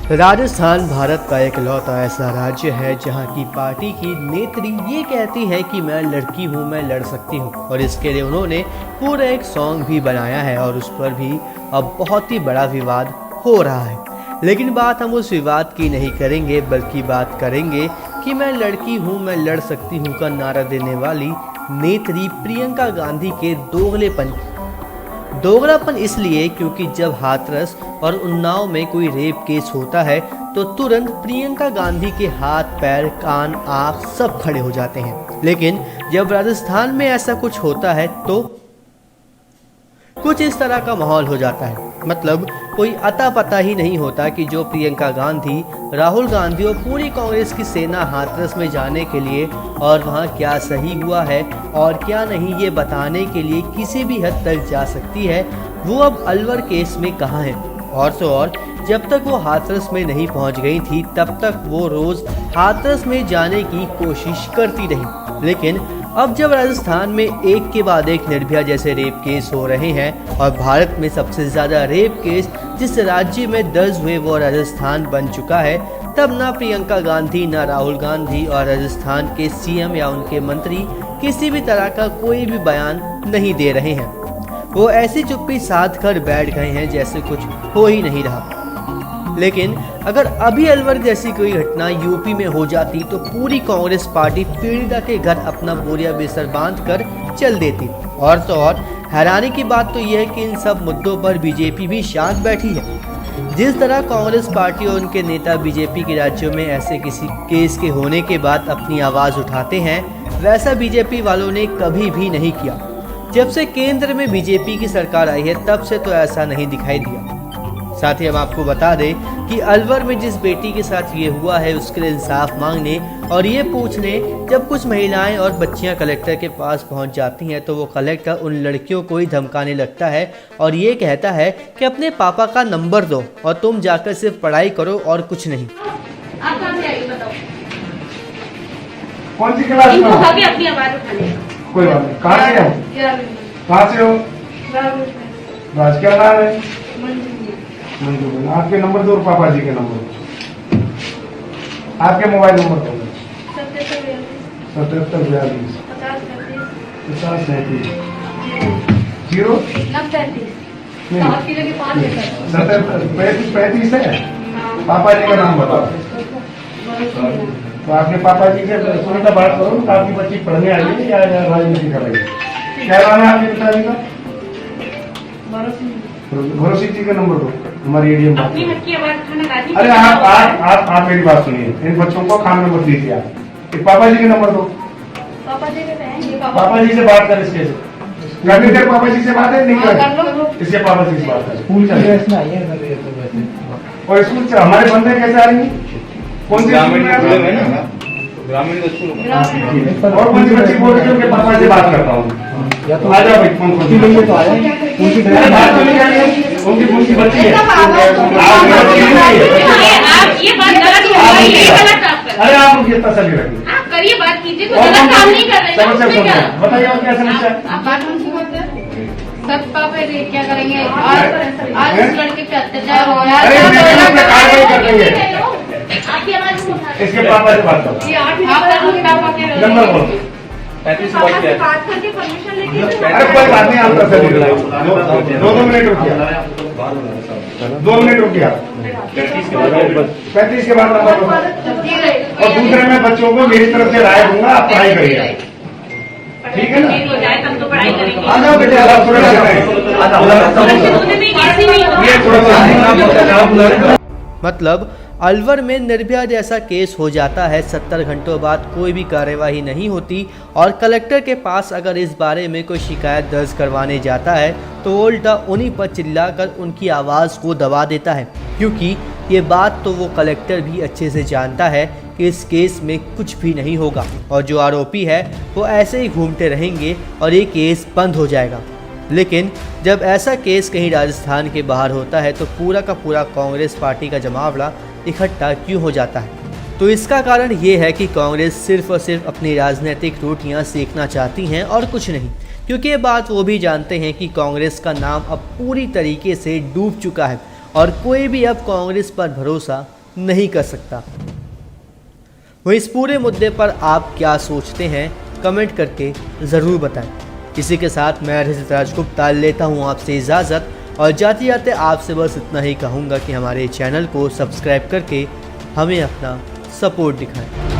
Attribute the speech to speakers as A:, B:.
A: राजस्थान भारत का इकलौता ऐसा राज्य है जहां की पार्टी की नेत्री ये कहती है कि मैं लड़की हूं, मैं लड़ सकती हूं, और इसके लिए उन्होंने पूरा एक सॉन्ग भी बनाया है और उस पर भी अब बहुत ही बड़ा विवाद हो रहा है। लेकिन बात हम उस विवाद की नहीं करेंगे, बल्कि बात करेंगे कि मैं लड़की हूं, मैं लड़ सकती हूं का नारा देने वाली नेत्री प्रियंका गांधी के दोगलापन इसलिए क्योंकि जब हाथरस और उन्नाव में कोई रेप केस होता है तो तुरंत प्रियंका गांधी के हाथ, पैर, कान, आँख सब खड़े हो जाते हैं। लेकिन जब राजस्थान में ऐसा कुछ होता है तो कुछ इस तरह का माहौल हो जाता है। मतलब कोई अता पता ही नहीं होता कि जो प्रियंका गांधी, राहुल गांधी और पूरी कांग्रेस की सेना हाथरस में जाने के लिए और वहां क्या सही हुआ है और क्या नहीं ये बताने के लिए किसी भी हद तक जा सकती है, वो अब अलवर केस में कहाँ है। और तो और जब तक वो हाथरस में नहीं पहुंच गई थी तब तक वो रोज हाथरस में जाने की कोशिश करती रही। लेकिन अब जब राजस्थान में एक के बाद एक निर्भया जैसे रेप केस हो रहे हैं और भारत में सबसे ज्यादा रेप केस जिस राज्य में दर्ज हुए वो राजस्थान बन चुका है, तब ना प्रियंका गांधी, ना राहुल गांधी और राजस्थान के सीएम या उनके मंत्री किसी भी तरह का कोई भी बयान नहीं दे रहे हैं। वो ऐसी चुप्पी साध कर बैठ गए हैं जैसे कुछ हो ही नहीं रहा। लेकिन अगर अभी अलवर जैसी कोई घटना यूपी में हो जाती तो पूरी कांग्रेस पार्टी पीड़िता के घर अपना बोरिया बेसर बांध कर चल देती। और तो और हैरानी की बात तो यह है कि इन सब मुद्दों पर बीजेपी भी शांत बैठी है। जिस तरह कांग्रेस पार्टी और उनके नेता बीजेपी के राज्यों में ऐसे किसी केस के होने के बाद अपनी आवाज उठाते हैं, वैसा बीजेपी वालों ने कभी भी नहीं किया। जब से केंद्र में बीजेपी की सरकार आई है तब से तो ऐसा नहीं दिखाई दिया। साथ ही हम आपको बता दें कि अलवर में जिस बेटी के साथ ये हुआ है उसके लिए इंसाफ मांगने और ये पूछने जब कुछ महिलाएं और बच्चियां कलेक्टर के पास पहुंच जाती हैं तो वो कलेक्टर उन लड़कियों को ही धमकाने लगता है और ये कहता है कि अपने पापा का नंबर दो और तुम जाकर सिर्फ पढ़ाई करो और कुछ नहीं।
B: आप कहाँ से आई बताओ?
C: कौन सी क्लास में हो?
B: अपनी आवाज उठाने।
C: कोई बात नहीं। कहाँ से हो? कहाँ से हो? राज, क्या नाम है? मंजू। आपके नंबर दो और पापा जी के नंबर दो। आपके मोबाइल नंबर दो। 7742 50 37 0 35 है। पापा जी का नाम बताओ। तो आपके पापा जी से सुनीता बात करो तो आपकी बच्ची पढ़ने आई है या राजनीति कर रही है? क्या नाम है आपके पिताजी का? भरोसी जी का नंबर दो। हमारी एडीएम बात। अरे आप मेरी बात सुनिए, इन बच्चों को खाने मत दीजिए आप। पापा जी के नंबर दो। पापा जी से बात कर इसके करनी देर पापा जी से बात है नहीं कर इससे पापा जी से बात कर। स्कूल और स्कूल से हमारे बंदे कैसे आ रही है? कौन सी ग्रामीण स्कूल और कौन सी बच्ची बोल रही है उनके पापा से बात करता हूँ? आ जाओ भाई, कौन कौन सी तो आए उनकी बात तो नहीं करिए। उनकी बच्ची है। अरे आप उनकी तसल्ली रखिए,
B: आप करिए, बात कीजिए, कोई गलत काम नहीं कर रहे हैं।
C: बताइए और क्या समस्या?
B: सब पापा क्या करेंगे? आज इस लड़के पे अत्याचार हो रहा है। आपकी आवाज उठा
C: इसके पापा से बात करो। नंबर बोलो। 35 से बात करके परमिशन लेके। अरे कोई बात नहीं, आप तसल्ली रखिए। 2 मिनट रुकिए, 2 मिनट रुकिए। 35 के बाद नंबर बोलो। और दूसरे में बच्चों को मेरी तरफ से राय दूंगा, आप पढ़ाई करिए, ठीक है ना?
B: तो पढ़ाई करेंगे।
C: आ जाओ बेटे, आप
A: मतलब अलवर में निर्भया जैसा केस हो जाता है, 70 घंटों बाद कोई भी कार्यवाही नहीं होती और कलेक्टर के पास अगर इस बारे में कोई शिकायत दर्ज करवाने जाता है तो उल्टा उन्हीं पर चिल्लाकर उनकी आवाज़ को दबा देता है, क्योंकि ये बात तो वो कलेक्टर भी अच्छे से जानता है कि इस केस में कुछ भी नहीं होगा और जो आरोपी है वो ऐसे ही घूमते रहेंगे और ये केस बंद हो जाएगा। लेकिन जब ऐसा केस कहीं राजस्थान के बाहर होता है तो पूरा का पूरा कांग्रेस पार्टी का जमावड़ा इकट्ठा क्यों हो जाता है? तो इसका कारण ये है कि कांग्रेस सिर्फ और सिर्फ अपनी राजनीतिक रोटियां सेकना चाहती हैं और कुछ नहीं, क्योंकि ये बात वो भी जानते हैं कि कांग्रेस का नाम अब पूरी तरीके से डूब चुका है और कोई भी अब कांग्रेस पर भरोसा नहीं कर सकता। वहीं इस पूरे मुद्दे पर आप क्या सोचते हैं, कमेंट करके ज़रूर बताएं। इसी के साथ मैं ऋषिराज गुप्ता लेता हूं आपसे इजाज़त और जाते जाते आपसे बस इतना ही कहूँगा कि हमारे चैनल को सब्सक्राइब करके हमें अपना सपोर्ट दिखाएं।